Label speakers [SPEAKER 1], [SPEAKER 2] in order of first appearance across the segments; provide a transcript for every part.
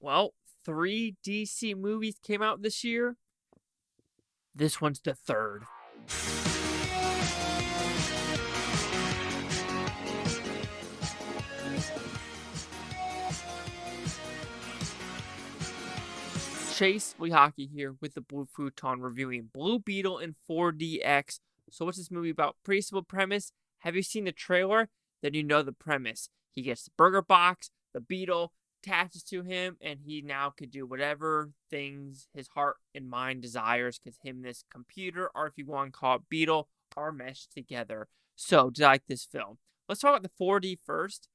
[SPEAKER 1] Well, 3 DC movies came out this year. This one's the third. Chase Lehocky here with the Blue Futon reviewing Blue Beetle in 4DX. So what's this movie about? Pretty simple premise. Have you seen the trailer? Then you know the premise. He gets the burger box, the Beetle attaches to him, and he now could do whatever things his heart and mind desires because him and this computer, or if you want to call it Beetle, are meshed together. So, do you like this film? Let's talk about the 4D first.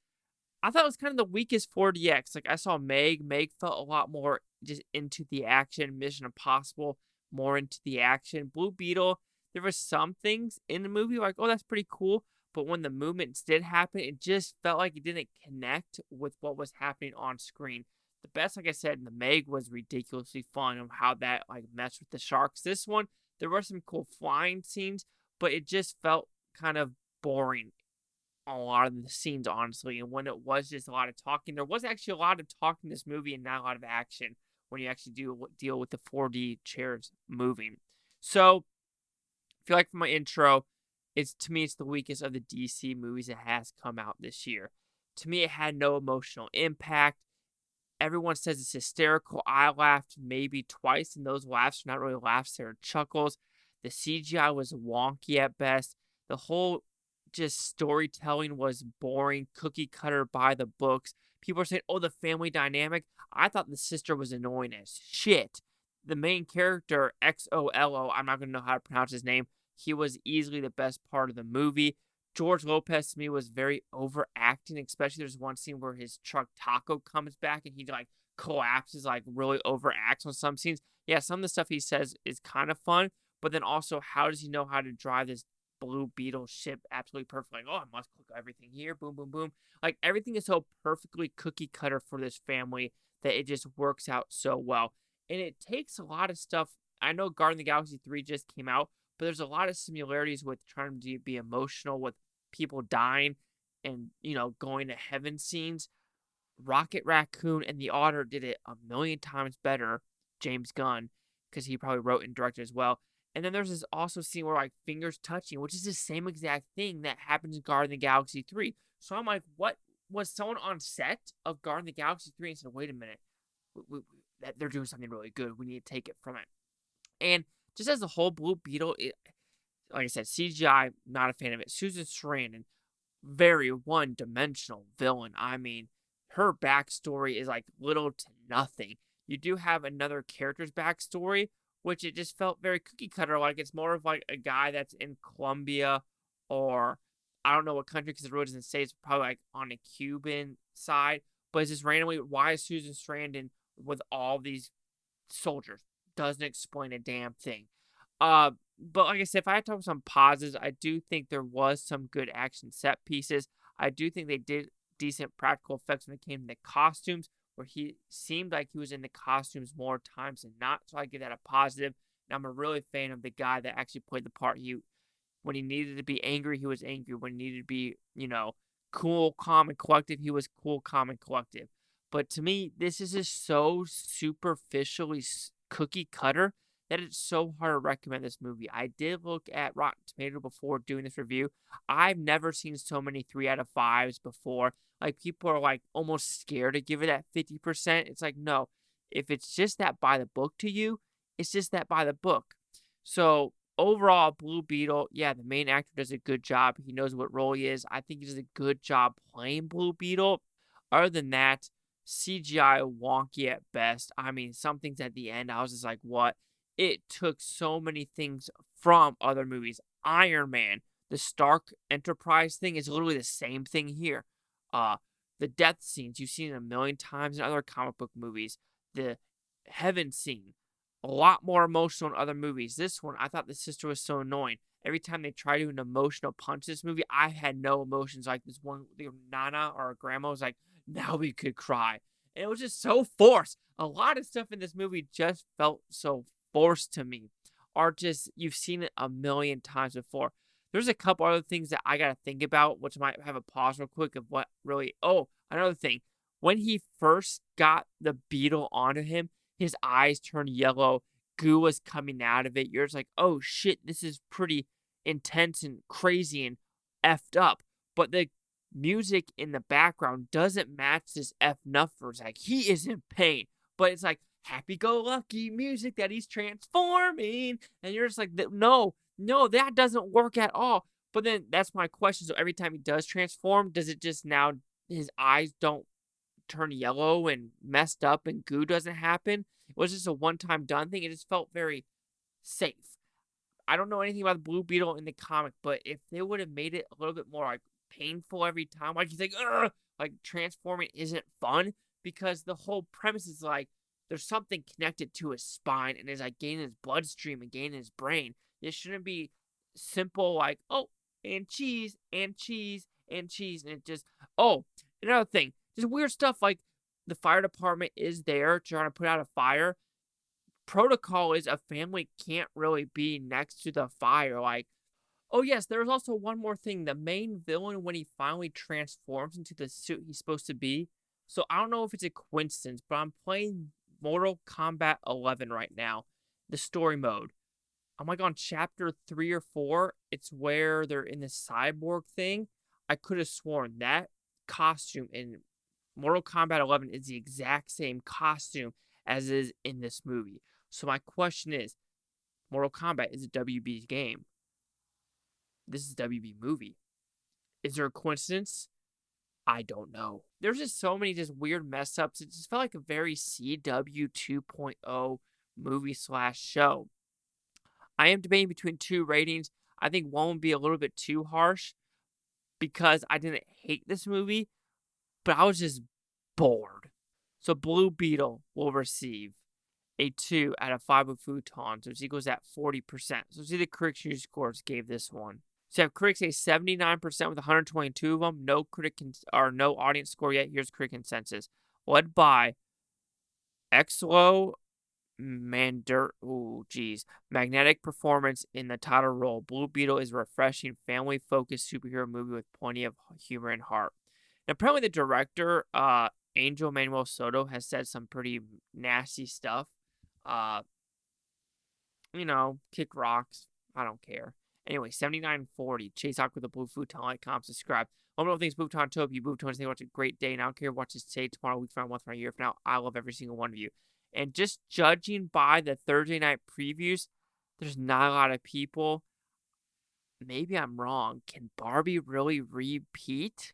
[SPEAKER 1] I thought it was kind of the weakest 4DX. Like, I saw Meg. Meg felt a lot more just into the action. Mission Impossible, more into the action. Blue Beetle, there were some things in the movie like, oh, that's pretty cool. But when the movements did happen, it just felt like it didn't connect with what was happening on screen. The best, like I said, in the Meg was ridiculously fun of how that like messed with the sharks. This one, there were some cool flying scenes, but it just felt kind of boring a lot of the scenes, honestly. And when it was just a lot of talking, there was actually a lot of talking in this movie and not a lot of action when you actually do deal with the 4D chairs moving. So, I feel like from my intro, to me, it's the weakest of the DC movies that has come out this year. To me, it had no emotional impact. Everyone says it's hysterical. I laughed maybe twice, and those laughs are not really laughs, they're chuckles. The CGI was wonky at best. The whole just storytelling was boring, cookie cutter by the books. People are saying, oh, the family dynamic. I thought the sister was annoying as shit. The main character, Xolo, I'm not going to know how to pronounce his name. He was easily the best part of the movie. George Lopez, to me, was very overacting, especially there's one scene where his truck Taco comes back and he like collapses, like really overacts on some scenes. Yeah, some of the stuff he says is kind of fun, but then also, how does he know how to drive this Blue Beetle ship absolutely perfect? Like, oh, I must click everything here, boom, boom, boom. Like, everything is so perfectly cookie cutter for this family that it just works out so well. And it takes a lot of stuff. I know Guardians of the Galaxy 3 just came out, but there's a lot of similarities with trying to be emotional with people dying and, going to heaven scenes. Rocket Raccoon and the Otter did it a million times better, James Gunn, because he probably wrote and directed as well. And then there's this also scene where, like, fingers touching, which is the same exact thing that happens in Guardians of the Galaxy 3. So I'm like, what? Was someone on set of Guardians of the Galaxy 3 and said, wait a minute, they're doing something really good. We need to take it from it. And just as a whole, Blue Beetle, like I said, CGI, not a fan of it. Susan Sarandon, very one-dimensional villain. I mean, her backstory is like little to nothing. You do have another character's backstory, which it just felt very cookie cutter. Like it's more of like a guy that's in Colombia or I don't know what country because it really doesn't say. It's probably like on a Cuban side. But it's just randomly, why is Susan Sarandon with all these soldiers? Doesn't explain a damn thing. But like I said, if I had to talk about some pauses, I do think there was some good action set pieces. I do think they did decent practical effects when it came to the costumes, where he seemed like he was in the costumes more times than not. So I give that a positive. And I'm a really fan of the guy that actually played the part. When he needed to be angry, he was angry. When he needed to be, cool, calm, and collective, he was cool, calm, and collective. But to me, this is just so superficially cookie cutter that it's so hard to recommend this movie. I did look at Rotten Tomato before doing this review. I've never seen so many 3 out of 5s before. Like, people are, like, almost scared to give it at 50%. It's like, no. If it's just that by the book to you, it's just that by the book. So, overall, Blue Beetle, yeah, the main actor does a good job. He knows what role he is. I think he does a good job playing Blue Beetle. Other than that, CGI wonky at best. I mean, some things at the end, I was just like, what? It took so many things from other movies. Iron Man, the Stark Enterprise thing is literally the same thing here. The death scenes, you've seen it a million times in other comic book movies. The heaven scene, a lot more emotional in other movies. This one, I thought the sister was so annoying. Every time they try to do an emotional punch this movie, I had no emotions. Like this one, Nana or Grandma was like, now we could cry. And it was just so forced. A lot of stuff in this movie just felt so forced to me. Or just, you've seen it a million times before. There's a couple other things that I got to think about, which might have a pause real quick of what really... Oh, another thing. when he first got the beetle onto him, his eyes turned yellow, goo was coming out of it. You're just like, oh shit, this is pretty intense and crazy and effed up. But the music in the background doesn't match this F numbers. Like, he is in pain, but it's like happy-go-lucky music that he's transforming, and you're just like, no, that doesn't work at all. But then that's my question. So every time he does transform, does it just now his eyes don't turn yellow and messed up and goo doesn't happen? It was just a one-time done thing. It just felt very safe. I don't know anything about the Blue Beetle in the comic, but if they would have made it a little bit more like painful every time, like he's like, ugh, like transforming isn't fun, because the whole premise is like there's something connected to his spine and is like gaining his bloodstream and gaining his brain. It shouldn't be simple like, oh, and cheese and cheese and cheese, and it just, oh, another thing, just weird stuff like the fire department is there trying to put out a fire. Protocol is a family can't really be next to the fire. Like, oh yes, there's also one more thing. The main villain, when he finally transforms into the suit he's supposed to be. So I don't know if it's a coincidence, but I'm playing Mortal Kombat 11 right now, the story mode. I'm like on chapter 3 or 4. It's where they're in the cyborg thing. I could have sworn that costume in Mortal Kombat 11 is the exact same costume as is in this movie. So my question is, Mortal Kombat is a WB game. This is a WB movie. Is there a coincidence? I don't know. There's just so many just weird mess ups. It just felt like a very CW 2.0 movie/show. I am debating between two ratings. I think one would be a little bit too harsh because I didn't hate this movie, but I was just bored. So Blue Beetle will receive a 2 out of 5 with Futon, which equals at 40%. So see the critics' user scores gave this one. So you have critics say 79% with 122 of them. No no audience score yet. Here's critic consensus. Led by Xolo, magnetic performance in the title role. Blue Beetle is a refreshing, family-focused superhero movie with plenty of humor and heart. And apparently the director, Angel Manuel Soto, has said some pretty nasty stuff. Kick rocks. I don't care. Anyway, 79.40. Chase Hawk with a blue futon. Like, comment, subscribe. Let me know things Futon Tope. You Futon, think watch a great day. And I don't care what you say tomorrow, week from now, month from now, year from now. I love every single one of you. And just judging by the Thursday night previews, there's not a lot of people. Maybe I'm wrong. Can Barbie really repeat?